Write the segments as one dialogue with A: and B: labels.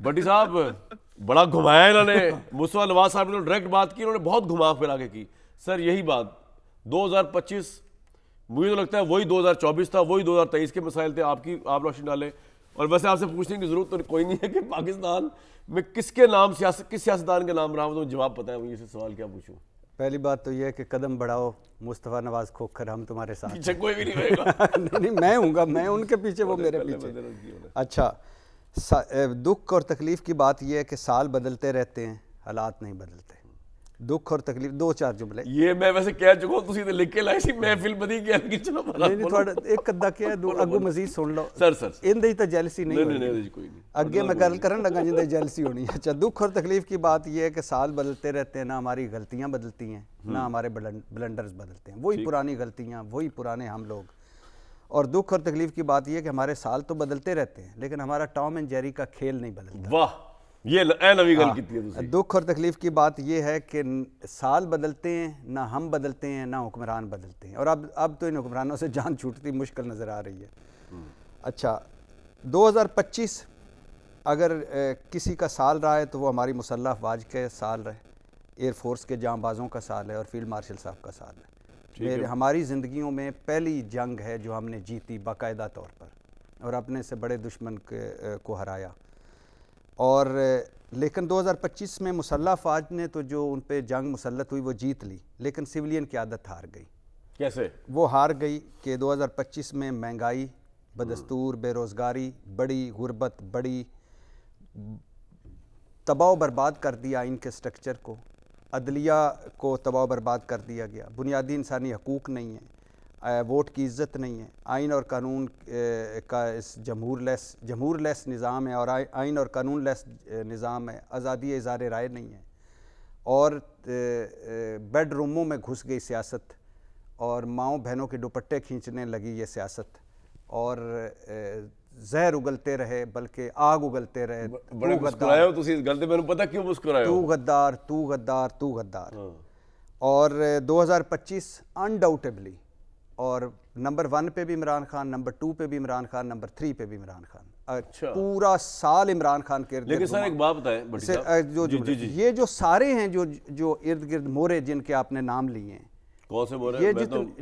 A: بٹی صاحب بڑا گھمایا انہوں نے, مصطفیٰ نواز صاحب نے ڈائریکٹ بات کی, انہوں نے بہت گھما پھرا کے کی. سر یہی بات 2025 مجھے تو لگتا ہے وہی 2024 تھا, وہی 2023 کے مسائل تھے, آپ روشنی ڈالیں. اور ویسے آپ سے پوچھنے کی ضرورت تو کوئی نہیں ہے کہ پاکستان میں کس کے نام کس سیاستدان کے نام رہا ہوں, تو جواب پتہ ہے مجھے سے سوال کیا پوچھوں.
B: پہلی بات تو یہ ہے کہ قدم بڑھاؤ مصطفیٰ نواز کھوکھر, ہم تمہارے ساتھ
A: پیچھے کوئی بھی نہیں رہے گا.
B: نہیں میں ہوں گا, میں ان کے پیچھے, وہ میرے پیچھے. اچھا, دکھ اور تکلیف کی بات یہ ہے کہ سال بدلتے رہتے ہیں, حالات نہیں بدلتے. دکھ اور تکلیف, 2-4 جملے
A: یہ میں ویسے کہہ چکا ہوں, تسی تے لکھ کے لائی سی محفل بدی کیا کہ چلو
B: نہیں تھوڑا ایک ادھا کیا اگو مزید سن لو
A: سر
B: اندے تے جیلسی نہیں
A: نہیں کوئی نہیں
B: اگے میں گل کرن لگا جندے جیلسی ہونی. اچھا, دکھ اور تکلیف کی بات یہ ہے کہ سال بدلتے رہتے ہیں, نہ ہماری غلطیاں بدلتی ہیں نہ ہمارے بلنڈرز بدلتے ہیں, وہی پرانی غلطیاں, وہی پرانے ہم لوگ. اور دکھ اور تکلیف کی بات یہ ہے کہ ہمارے سال تو بدلتے رہتے ہیں لیکن ہمارا ٹام اینڈ جیری کا کھیل نہیں بدلتا.
A: واہ, یہ نوی گل کیتی ہے تسی.
B: دکھ اور تکلیف کی بات یہ ہے کہ سال بدلتے ہیں, نہ ہم بدلتے ہیں نہ حکمران بدلتے ہیں, اور اب تو ان حکمرانوں سے جان چھوٹتی مشکل نظر آ رہی ہے. اچھا, 2025 اگر کسی کا سال رہا ہے تو وہ ہماری مسلح افواج کے سال رہے, ایئر فورس کے جاں بازوں کا سال ہے اور فیلڈ مارشل صاحب کا سال ہے. ہماری زندگیوں میں پہلی جنگ ہے جو ہم نے جیتی باقاعدہ طور پر, اور اپنے سے بڑے دشمن کو ہرایا. اور لیکن 2025 میں مسلح افواج نے تو جو ان پہ جنگ مسلط ہوئی وہ جیت لی, لیکن سویلین قیادت ہار گئی.
A: کیسے
B: وہ ہار گئی کہ 2025 میں مہنگائی بدستور, بے روزگاری بڑی, غربت بڑی, تباہ و برباد کر دیا ان کے سٹرکچر کو, عدلیہ کو تباہ و برباد کر دیا گیا, بنیادی انسانی حقوق نہیں ہیں, ووٹ کی عزت نہیں ہے, آئین اور قانون کا اس جمہور لیس نظام ہے, اور آئین اور قانون لیس نظام ہے, آزادی اظہار رائے نہیں ہے, اور بیڈ روموں میں گھس گئی سیاست, اور ماؤں بہنوں کے دوپٹے کھینچنے لگی یہ سیاست, اور زہر اگلتے رہے بلکہ آگ اگلتے رہے.
A: بڑے مسکرائے ہو تسی اس گل تے, مینوں پتہ کیوں مسکرائے ہو.
B: تو غدار, تو غدار, تو غدار. اور 2025 انڈاؤٹیبلی, اور نمبر 1 پہ بھی عمران خان, نمبر 2 پہ بھی عمران خان, نمبر 3 پہ بھی عمران خان.
A: اچھا,
B: پورا سال عمران خان کے ارد گرد.
A: لیکن سر ایک بات بتائیں بٹی صاحب,
B: یہ جو سارے ہیں جو ارد گرد مورے جن کے آپ نے نام لیے ہیں,
A: کون سے مورے,
B: یہ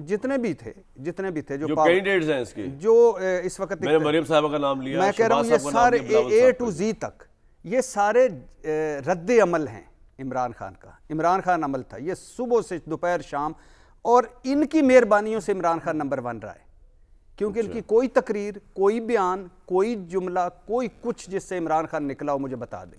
B: جتنے بھی تھے جو
A: کینڈیڈیٹس ہیں اس کے,
B: جو اس وقت
A: میں نے مریم صاحبہ کا نام لیا,
B: میں کہہ رہا ہوں یہ سارے اے ٹو زی تک یہ سارے رد عمل ہیں عمران خان کا. عمران خان عمل تھا یہ صبح سے دوپہر شام, اور ان کی مہربانیوں سے عمران خان نمبر 1 رہا ہے, کیونکہ ان کی کوئی تقریر, کوئی بیان, کوئی جملہ, کوئی کچھ جس سے عمران خان نکلا ہو مجھے بتا دیں.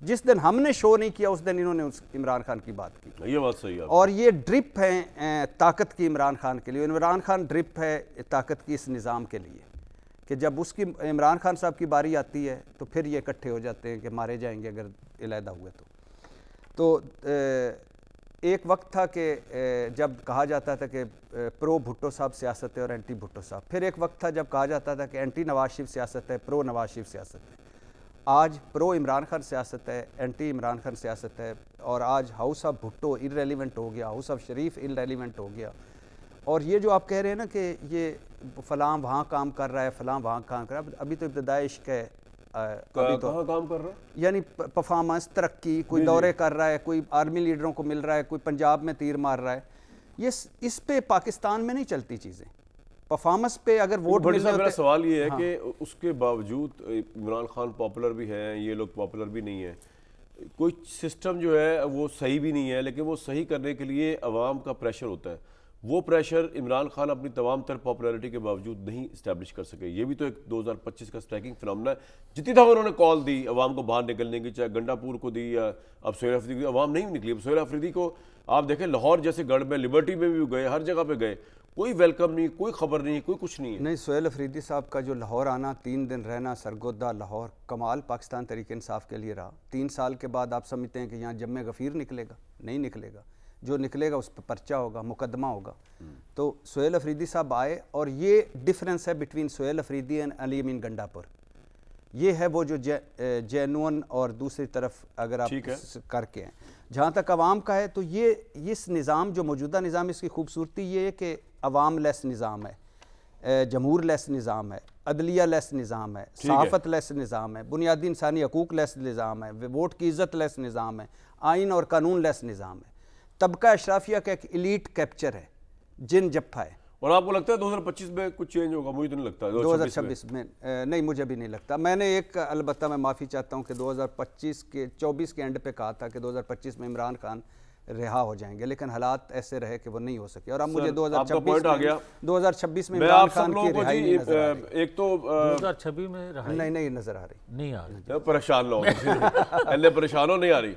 B: جس دن ہم نے شو نہیں کیا اس دن انہوں نے عمران خان کی بات کی.
A: یہ بات صحیح ہے.
B: اور یہ ڈرپ ہے طاقت کی عمران خان کے لیے. عمران خان ڈرپ ہے طاقت کی اس نظام کے لیے, کہ جب اس کی عمران خان صاحب کی باری آتی ہے تو پھر یہ اکٹھے ہو جاتے ہیں کہ مارے جائیں گے اگر علیحدہ ہوئے تو ایک وقت تھا کہ جب کہا جاتا تھا کہ پرو بھٹو صاحب سیاست ہے اور اینٹی بھٹو صاحب. پھر ایک وقت تھا جب کہا جاتا تھا کہ اینٹی نواز شریف سیاست ہے, پرو نواز شریف سیاست ہے. آج پرو عمران خان سیاست ہے, اینٹی عمران خان سیاست ہے, اور آج ہاؤس آف بھٹو irrelevant ہو گیا, ہاؤس آف شریف irrelevant ہو گیا. اور یہ جو آپ کہہ رہے ہیں نا کہ یہ فلاں وہاں کام کر رہا ہے, فلاں وہاں کام کر رہا ہے, ابھی تو ابتدائی عشق ہے.
A: کہاں کام کر رہا ہے,
B: یعنی پرفارمنس, ترقی, کوئی دورے کر رہا ہے, کوئی آرمی لیڈروں کو مل رہا ہے, کوئی پنجاب میں تیر مار رہا ہے. یہ اس پہ پاکستان میں نہیں چلتی چیزیں. پرفارمنس پہ اگر ووٹ مل رہے.
A: میرا سوال یہ ہے کہ اس کے باوجود عمران خان پاپولر بھی ہیں, یہ لوگ پاپولر بھی نہیں ہیں, کوئی سسٹم جو ہے وہ صحیح بھی نہیں ہے, لیکن وہ صحیح کرنے کے لیے عوام کا پریشر ہوتا ہے. وہ پریشر عمران خان اپنی تمام تر پاپولیرٹی کے باوجود نہیں اسٹیبلش کر سکے. یہ بھی تو ایک 2025 کا سٹرائکنگ فنامنا ہے. جتنی دفعہ انہوں نے کال دی عوام کو باہر نکلنے کی, چاہے گنڈا پور کو دی یا اب سہیل افریدی کو, عوام نہیں نکلی. اب سہیل افریدی کو آپ دیکھیں لاہور جیسے گڑھ میں, لبرٹی میں بھی گئے, ہر جگہ پہ گئے, کوئی ویلکم نہیں, کوئی خبر نہیں, کوئی کچھ نہیں ہے.
B: نہیں, سہیل افریدی صاحب کا جو لاہور آنا, 3 دن رہنا سرگودا لاہور, کمال پاکستان تحریک انصاف کے لیے رہا. 3 سال کے بعد آپ سمجھتے ہیں کہ یہاں جم غفیر نکلے گا؟ نہیں نکلے گا. جو نکلے گا اس پہ پرچہ ہوگا, مقدمہ ہوگا. تو سہیل افریدی صاحب آئے, اور یہ ڈیفرنس ہے بٹوین سہیل افریدی اینڈ علی امین گنڈا پور. یہ ہے وہ جو جینون, اور دوسری طرف اگر آپ کر کے ہیں جہاں تک عوام کا ہے, تو یہ اس نظام جو موجودہ نظام, اس کی خوبصورتی یہ ہے کہ عوام لیس نظام ہے. جمہور لیس نظام ہے، عدلیہ لیس نظام ہے، صحافت لیس نظام ہے، بنیادی انسانی حقوق لیس نظام ہے، ووٹ کی عزت لیس نظام ہے، آئین اور قانون لیس نظام ہے، طبقہ اشرافیہ کا ایک ایلیٹ کیپچر ہے، جن جپھا ہے۔
A: اور آپ کو لگتا ہے 2025 میں کچھ چینج ہوگا؟ مجھے تو نہیں لگتا
B: 2026 میں نہیں، مجھے بھی نہیں لگتا۔ میں نے ایک البتہ میں معافی چاہتا ہوں کہ 2024 کے اینڈ پہ کہا تھا کہ 2025 میں عمران خان رہا ہو جائیں گے، لیکن حالات ایسے رہے کہ وہ نہیں ہو سکے، اور اب مجھے 2026 میں عمران خان کی رہائی نہیں نظر آ رہی۔
A: ایک تو
C: 2026 میں رہائی
B: نہیں نظر آ رہی،
C: نہیں آ رہی۔
A: پریشان نہ ہو، پہلے پریشان ہو، نہیں آ رہی۔